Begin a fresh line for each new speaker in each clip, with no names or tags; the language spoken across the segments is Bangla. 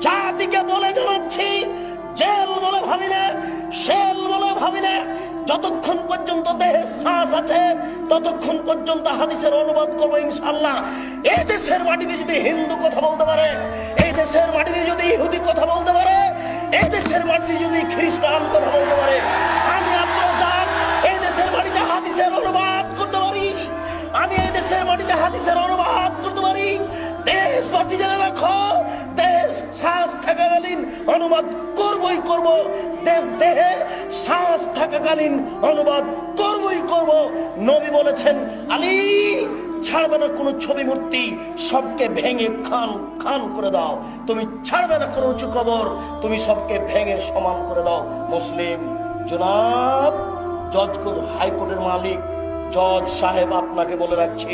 জাতিকে বলে জানাচ্ছি, জেল বলে ভাবি না, শেল বলে ভাবি না। যতক্ষণ পর্যন্ত দেহে শ্বাস আছে ততক্ষণ পর্যন্ত হাদিসের অনুবাদ করবো ইনশাআল্লাহ। এই দেশের মাটিতে যদি হিন্দু কথা বলতে পারে, এই দেশের মাটিতে যদি ইহুদি কথা বলতে পারে, এই দেশের মাটিতে যদি খ্রিস্টান কথা বলতে পারে, আমি আব্দুল রাজ্জাক এই দেশের মাটিতে হাদিসের অনুবাদ করতে পারি। আমি এই দেশের মাটিতে হাদিসের অনুবাদ করতে পারি। দেশবাসী জেনে রাখো, দেশ শ্বাস থাকাকালীন অনুবাদ করবই করব। দেহে শ্বাস থাকাকালীন অনুবাদ করবই করব। নবী বলেছেন, আলী ছাড়বে না কোনো ছবি মূর্তি, সবকে ভেঙে খান খান করে দাও। তুমি ছাড়বে না কোনো উঁচু কবর, তুমি সবকে ভেঙে সমান করে দাও। মুসলিম জনাব জজ হাইকোর্টের মালিক জজ সাহেব, আপনাকে বলে রাখছি,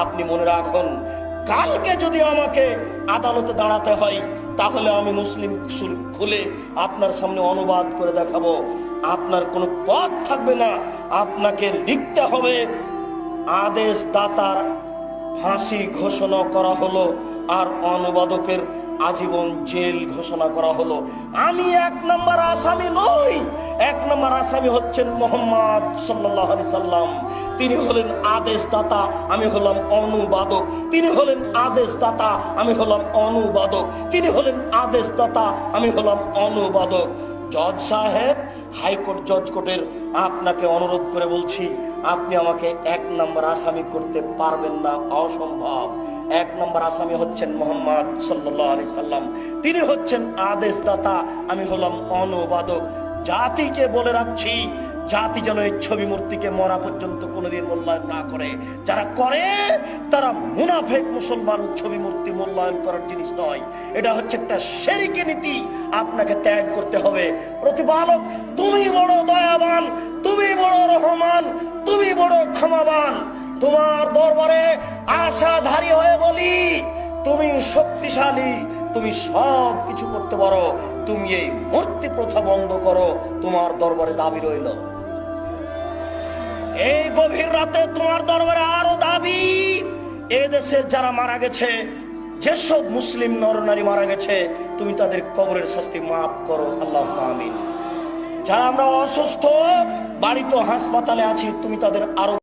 আপনি মনে রাখুন, কালকে যদি আমাকে আদালতে দাঁড়াতে হয় তাহলে আমি মুসলিম খুলে আপনার সামনে অনুবাদ করে দেখাবো। আপনার কোনো পথ থাকবে না, আপনাকে লিখতে হবে আদেশ দাতার ফাঁসি ঘোষণা করা হলো আর অনুবাদকের আজীবন জেল ঘোষণা করা হলো। আমি 1 নম্বর আসামি নই। 1 নম্বর আসামি হচ্ছেন মোহাম্মদ সাল্লাল্লাহু আলাইহি সাল্লাম। তিনি হলেন আদেশদাতা, আমি হলাম অনুবাদক। তিনি হলেন আদেশদাতা, আমি হলাম অনুবাদক। তিনি হলেন আদেশদাতা, আমি হলাম অনুবাদক। জজ সাহেব, হাইকোর্ট জজ কোর্টের আপনাকে অনুরোধ করে বলছি, আপনি আমাকে 1 নম্বর আসামি করতে পারবেন না, অসম্ভব। 1 নম্বর আসামি হচ্ছেন মোহাম্মদ সাল্লাল্লাহু আলাইহি সাল্লাম। তিনি হচ্ছেন আদেশদাতা, আমি হলাম অনুবাদক। জাতিকে বলে রাখছি, জাতি যেন এই ছবি মূর্তিকে মরা পর্যন্ত কোনোদিন মূল্যায়ন না করে। যারা করে তারা মুনাফেক মুসলমান। ছবি মূর্তি মূল্যায়ন করার জিনিস নয়, এটা হচ্ছে একটা শিরকি নীতি। আপনাকে ত্যাগ করতে হবে। প্রতিপালক তুমি বড় দয়াবান, তুমি বড় রহমান, তুমি বড় ক্ষমাবান। তোমার দরবারে আশাধারী হয়ে বলি, তুমি শক্তিশালী, তুমি সব কিছু করতে পারো। তুমি এই মূর্তি প্রথা বন্ধ করো, তোমার দরবারে দাবি রইল। এই গভীর রাতে তোমার দরবারে আরো দাবি, এদেশে যারা মারা গেছে, যেসব মুসলিম নরনারী মারা গেছে, তুমি তাদের কবরের শাস্তি মাফ করো, আল্লাহুম্মা আমিন। যারা আমরা অসুস্থ, বাড়িতে হাসপাতালে আছি, তুমি তাদের আরো